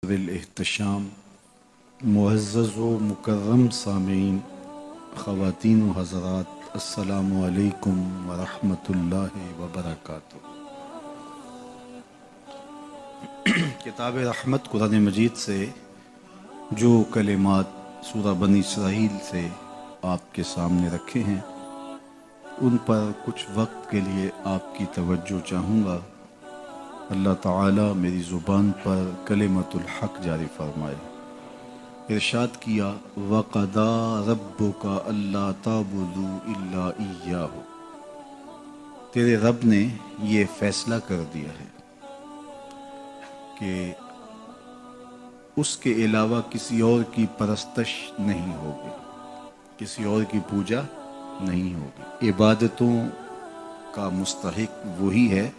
الاحتشام معزز و مکرم سامعین، خواتین و حضرات، السلام علیکم ورحمۃ اللہ وبرکاتہ۔ کتاب رحمت قرآن مجید سے جو کلمات سورہ بنی اسرائیل سے آپ کے سامنے رکھے ہیں، ان پر کچھ وقت کے لیے آپ کی توجہ چاہوں گا۔ اللہ تعالیٰ میری زبان پر کلمۃ الحق جاری فرمائے۔ ارشاد کیا، وَقَضَىٰ رَبُّكَ أَلَّا تَعْبُدُوا إِلَّا إِيَّاهُ، تیرے رب نے یہ فیصلہ کر دیا ہے کہ اس کے علاوہ کسی اور کی پرستش نہیں ہوگی، کسی اور کی پوجا نہیں ہوگی۔ عبادتوں کا مستحق وہی ہے،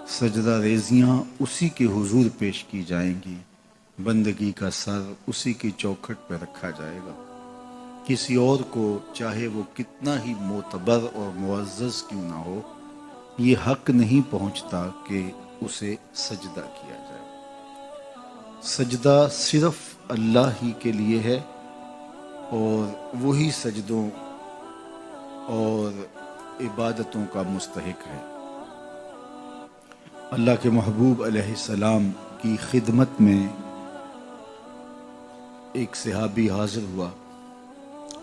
سجدہ ریزیاں اسی کے حضور پیش کی جائیں گی، بندگی کا سر اسی کی چوکھٹ پہ رکھا جائے گا۔ کسی اور کو چاہے وہ کتنا ہی معتبر اور معزز کیوں نہ ہو، یہ حق نہیں پہنچتا کہ اسے سجدہ کیا جائے۔ سجدہ صرف اللہ ہی کے لیے ہے، اور وہی سجدوں اور عبادتوں کا مستحق ہے۔ اللہ کے محبوب علیہ السلام کی خدمت میں ایک صحابی حاضر ہوا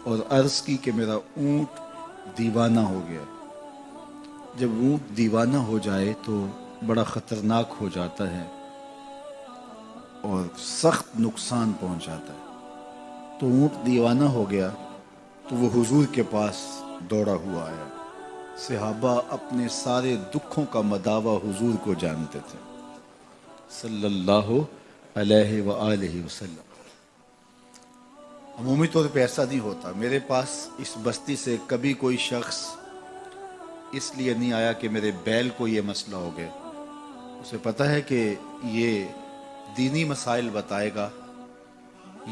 اور عرض کی کہ میرا اونٹ دیوانہ ہو گیا۔ جب اونٹ دیوانہ ہو جائے تو بڑا خطرناک ہو جاتا ہے اور سخت نقصان پہنچاتا ہے۔ تو اونٹ دیوانہ ہو گیا تو وہ حضور کے پاس دوڑا ہوا آیا۔ صحابہ اپنے سارے دکھوں کا مداوع حضور کو جانتے تھے صلی اللہ علیہ وآلہ وسلم۔ عمومی طور پہ ایسا نہیں ہوتا۔ میرے پاس اس بستی سے کبھی کوئی شخص اس لیے نہیں آیا کہ میرے بیل کو یہ مسئلہ ہو گیا، اسے پتہ ہے کہ یہ دینی مسائل بتائے گا،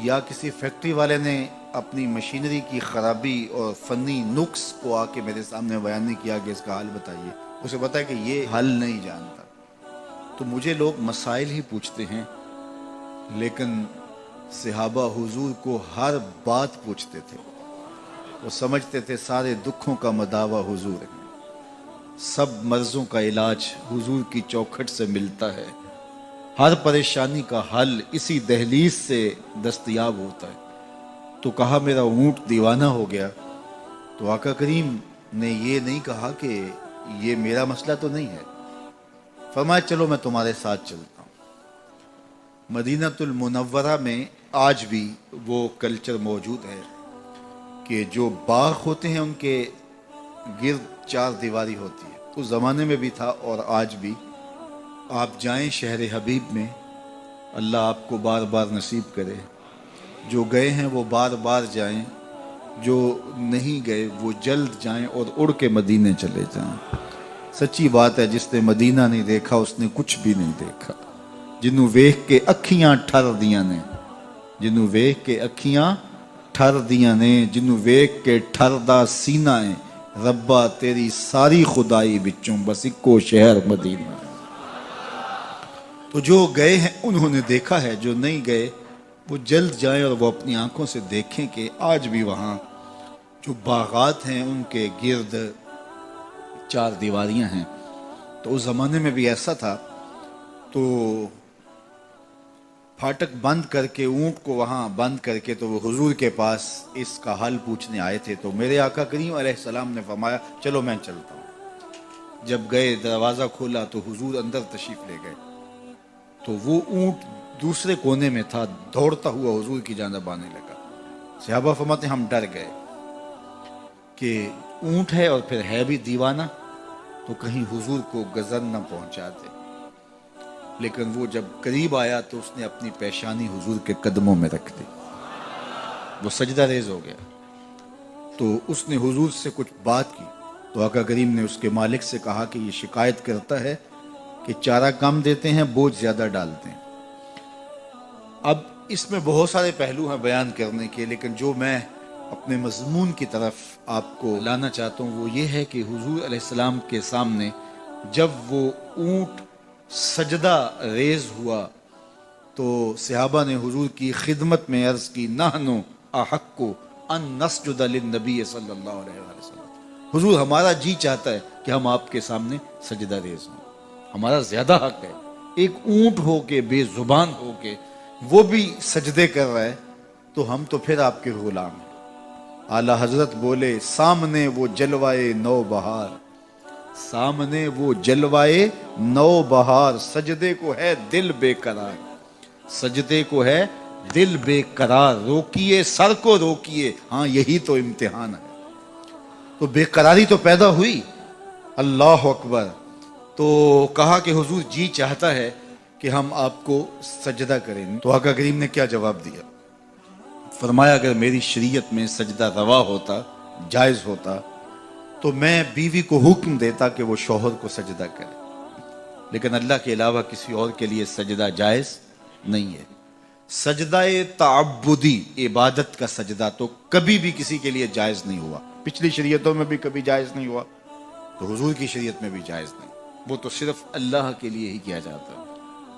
یا کسی فیکٹری والے نے اپنی مشینری کی خرابی اور فنی نقص کو آ کے میرے سامنے بیان نہیں کیا کہ اس کا حل بتائیے، اسے پتہ ہے کہ یہ حل نہیں جانتا۔ تو مجھے لوگ مسائل ہی پوچھتے ہیں، لیکن صحابہ حضور کو ہر بات پوچھتے تھے۔ وہ سمجھتے تھے سارے دکھوں کا مداوع حضور ہے، سب مرضوں کا علاج حضور کی چوکھٹ سے ملتا ہے، ہر پریشانی کا حل اسی دہلیز سے دستیاب ہوتا ہے۔ تو کہا میرا اونٹ دیوانہ ہو گیا، تو آقا کریم نے یہ نہیں کہا کہ یہ میرا مسئلہ تو نہیں ہے، فرمایا چلو میں تمہارے ساتھ چلتا ہوں۔ مدینہ المنورہ میں آج بھی وہ کلچر موجود ہے کہ جو باغ ہوتے ہیں ان کے گرد چار دیواری ہوتی ہے۔ اس زمانے میں بھی تھا اور آج بھی۔ آپ جائیں شہر حبیب میں، اللہ آپ کو بار بار نصیب کرے۔ جو گئے ہیں وہ بار بار جائیں، جو نہیں گئے وہ جلد جائیں اور اڑ کے مدینے چلے جائیں۔ سچی بات ہے، جس نے مدینہ نہیں دیکھا اس نے کچھ بھی نہیں دیکھا۔ جنوں ویکھ کے اکھیاں ٹھر دیاں نے، جنوں ویکھ کے اکھیاں ٹھر دیاں نے، جنوں ویکھ کے ٹھردا سینہ ہے، ربا تیری ساری خدائی بچوں بس اکو شہر مدینہ۔ تو جو گئے ہیں انہوں نے دیکھا ہے، جو نہیں گئے وہ جلد جائیں اور وہ اپنی آنکھوں سے دیکھیں کہ آج بھی وہاں جو باغات ہیں ان کے گرد چار دیواریاں ہیں۔ تو اس زمانے میں بھی ایسا تھا۔ تو پھاٹک بند کر کے اونٹ کو وہاں بند کر کے تو وہ حضور کے پاس اس کا حل پوچھنے آئے تھے۔ تو میرے آقا کریم علیہ السلام نے فرمایا چلو میں چلتا ہوں۔ جب گئے دروازہ کھولا تو حضور اندر تشریف لے گئے، تو وہ اونٹ دوسرے کونے میں تھا، دوڑتا ہوا حضور کی جانب آنے لگا۔ صحابہ فرماتے ہم ڈر گئے کہ اونٹ ہے اور پھر ہے بھی دیوانہ، تو کہیں حضور کو غضب نہ پہنچا دے۔ لیکن وہ جب قریب آیا تو اس نے اپنی پیشانی حضور کے قدموں میں رکھ دی، وہ سجدہ ریز ہو گیا۔ تو اس نے حضور سے کچھ بات کی تو آقا کریم نے اس کے مالک سے کہا کہ یہ شکایت کرتا ہے کہ چارہ کم دیتے ہیں، بوجھ زیادہ ڈالتے ہیں۔ اب اس میں بہت سارے پہلو ہیں بیان کرنے کے، لیکن جو میں اپنے مضمون کی طرف آپ کو لانا چاہتا ہوں وہ یہ ہے کہ حضور علیہ السلام کے سامنے جب وہ اونٹ سجدہ ریز ہوا تو صحابہ نے حضور کی خدمت میں عرض کی نحنو احق ان نسجد للنبی صلی اللہ علیہ وسلم، حضور ہمارا جی چاہتا ہے کہ ہم آپ کے سامنے سجدہ ریز ہوں، ہمارا زیادہ حق ہے۔ ایک اونٹ ہو کے بے زبان ہو کے وہ بھی سجدے کر رہا ہے تو ہم تو پھر آپ کے غلام ہیں۔ اعلیٰ حضرت بولے سامنے وہ جلوائے نو بہار، سامنے وہ جلوائے نو بہار، سجدے کو ہے دل بے قرار، سجدے کو ہے دل بے قرار، روکیے سر کو روکیے، ہاں یہی تو امتحان ہے۔ تو بے قراری تو پیدا ہوئی، اللہ اکبر۔ تو کہا کہ حضور جی چاہتا ہے کہ ہم آپ کو سجدہ کریں۔ تو آقا کریم نے کیا جواب دیا؟ فرمایا اگر میری شریعت میں سجدہ روا ہوتا، جائز ہوتا، تو میں بیوی کو حکم دیتا کہ وہ شوہر کو سجدہ کرے، لیکن اللہ کے علاوہ کسی اور کے لیے سجدہ جائز نہیں ہے۔ سجدہ تعبدی، عبادت کا سجدہ تو کبھی بھی کسی کے لیے جائز نہیں ہوا، پچھلی شریعتوں میں بھی کبھی جائز نہیں ہوا، تو حضور کی شریعت میں بھی جائز نہیں، وہ تو صرف اللہ کے لیے ہی کیا جاتا ہے۔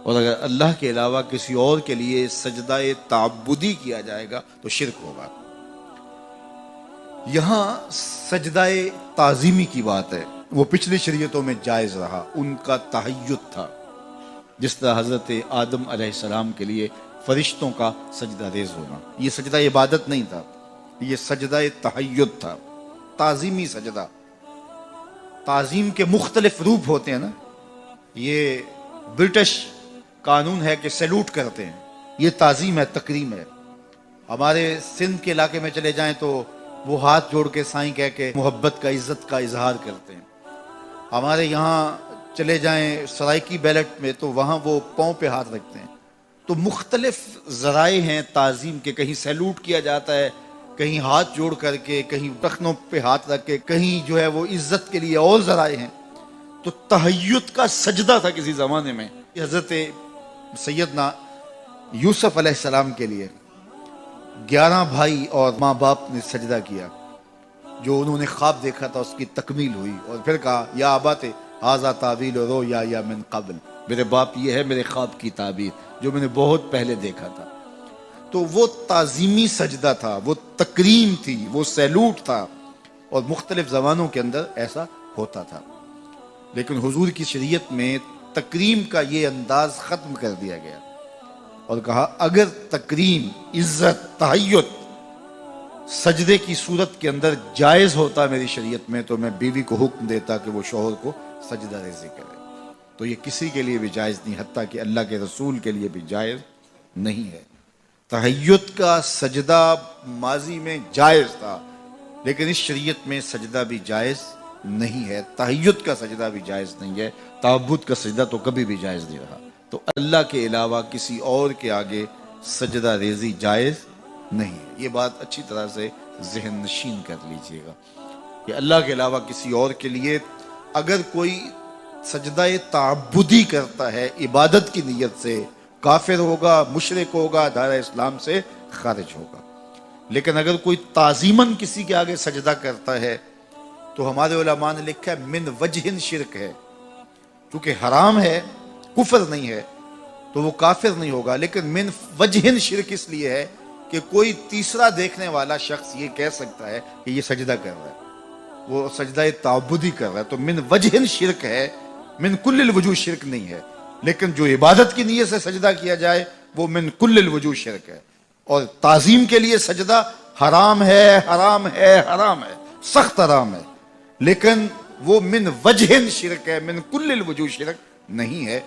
اور اگر اللہ کے علاوہ کسی اور کے لیے سجدہ تعبدی کیا جائے گا تو شرک ہوگا۔ یہاں سجدہ تعظیمی کی بات ہے، وہ پچھلی شریعتوں میں جائز رہا، ان کا تحیّت تھا، جس طرح حضرت آدم علیہ السلام کے لیے فرشتوں کا سجدہ ریز ہونا، یہ سجدہ عبادت نہیں تھا، یہ سجدہ تحیّت تھا، تعظیمی سجدہ۔ تعظیم کے مختلف روپ ہوتے ہیں نا، یہ برٹش قانون ہے کہ سیلوٹ کرتے ہیں، یہ تعظیم ہے، تکریم ہے۔ ہمارے سندھ کے علاقے میں چلے جائیں تو وہ ہاتھ جوڑ کے سائیں کہہ کے محبت کا، عزت کا اظہار کرتے ہیں۔ ہمارے یہاں چلے جائیں سرائکی بیلٹ میں تو وہاں وہ پاؤں پہ ہاتھ رکھتے ہیں۔ تو مختلف ذرائع ہیں تعظیم کے، کہیں سیلوٹ کیا جاتا ہے، کہیں ہاتھ جوڑ کر کے، کہیں ٹخنوں پہ ہاتھ رکھ کے، کہیں جو ہے وہ عزت کے لیے اور ذرائع ہیں۔ تو تحیّت کا سجدہ تھا کسی زمانے میں، حضرت سیدنا یوسف علیہ السلام کے لیے 11 بھائی اور ماں باپ نے سجدہ کیا، جو انہوں نے خواب دیکھا تھا اس کی تکمیل ہوئی، اور پھر کہا یا ابت ھذا تعویل رؤیا من قبل، میرے باپ یہ ہے میرے خواب کی تعبیر جو میں نے بہت پہلے دیکھا تھا۔ تو وہ تعظیمی سجدہ تھا، وہ تکریم تھی، وہ سیلوٹ تھا، اور مختلف زبانوں کے اندر ایسا ہوتا تھا۔ لیکن حضور کی شریعت میں تکریم کا یہ انداز ختم کر دیا گیا اور کہا اگر تکریم، عزت، تحیّت سجدے کی صورت کے اندر جائز ہوتا میری شریعت میں تو میں بیوی کو حکم دیتا کہ وہ شوہر کو سجدہ ریزی کرے۔ تو یہ کسی کے لیے بھی جائز نہیں، حتیٰ کہ اللہ کے رسول کے لیے بھی جائز نہیں ہے۔ تحیّت کا سجدہ ماضی میں جائز تھا، لیکن اس شریعت میں سجدہ بھی جائز نہیں ہے، تحیّت کا سجدہ بھی جائز نہیں ہے، تعبد کا سجدہ تو کبھی بھی جائز نہیں رہا۔ تو اللہ کے علاوہ کسی اور کے آگے سجدہ ریزی جائز نہیں ہے، یہ بات اچھی طرح سے ذہن نشین کر لیجئے گا کہ اللہ کے علاوہ کسی اور کے لیے اگر کوئی سجدہ تعبدی کرتا ہے عبادت کی نیت سے، کافر ہوگا، مشرک ہوگا، دائرہ اسلام سے خارج ہوگا۔ لیکن اگر کوئی تعظیماً کسی کے آگے سجدہ کرتا ہے تو ہمارے علماء نے لکھا ہے من وجہ شرک ہے، چونکہ حرام ہے، کفر نہیں ہے تو وہ کافر نہیں ہوگا، لیکن من وجہ شرک اس لیے ہے کہ کوئی تیسرا دیکھنے والا شخص یہ کہہ سکتا ہے کہ یہ سجدہ کر رہا ہے، وہ سجدہ تعبدی کر رہا ہے، تو من وجہ شرک ہے، من کل الوجوہ شرک نہیں ہے۔ لیکن جو عبادت کی نیت سے سجدہ کیا جائے وہ من کل الوجوہ شرک ہے، اور تعظیم کے لیے سجدہ حرام ہے، حرام ہے، حرام ہے، سخت حرام ہے، لیکن وہ من وجہ شرک ہے، من کل الوجوہ شرک نہیں ہے۔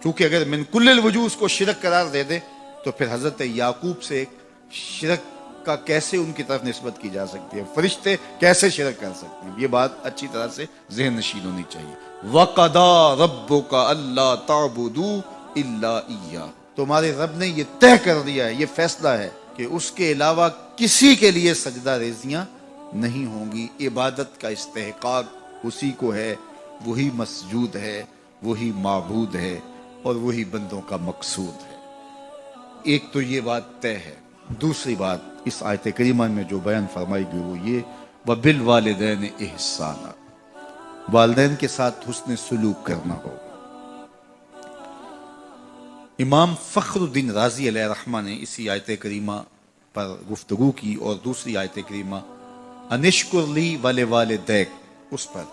کیونکہ اگر من کل الوجوہ اس کو شرک قرار دے دے تو پھر حضرت یعقوب سے شرک کا کیسے ان کی طرف نسبت کی جا سکتی ہے، فرشتے کیسے شرک کر سکتے ہیں، یہ بات اچھی طرح سے ذہن نشین ہونی چاہیے۔ وَقَضَىٰ رَبُّكَ أَلَّا تَعْبُدُوا إِلَّا إِيَّاهُ، تمہارے رب نے یہ طے کر دیا ہے، یہ فیصلہ ہے کہ اس کے علاوہ کسی کے لیے سجدہ ریزیاں نہیں ہوں گی، عبادت کا استحقاق اسی کو ہے، وہی مسجود ہے، وہی معبود ہے، اور وہی بندوں کا مقصود ہے۔ ایک تو یہ بات طے ہے۔ دوسری بات اس آیت کریمہ میں جو بیان فرمائی گئی وہ یہ وَبِالْوَالِدَيْنِ إِحْسَانًا، والدین کے ساتھ حسن سلوک کرنا ہوگا۔ امام فخر الدین رازی علیہ رحمہ نے اسی آیت کریمہ پر گفتگو کی، اور دوسری آیت کریمہ انشکر لی ولوالدیک اس پر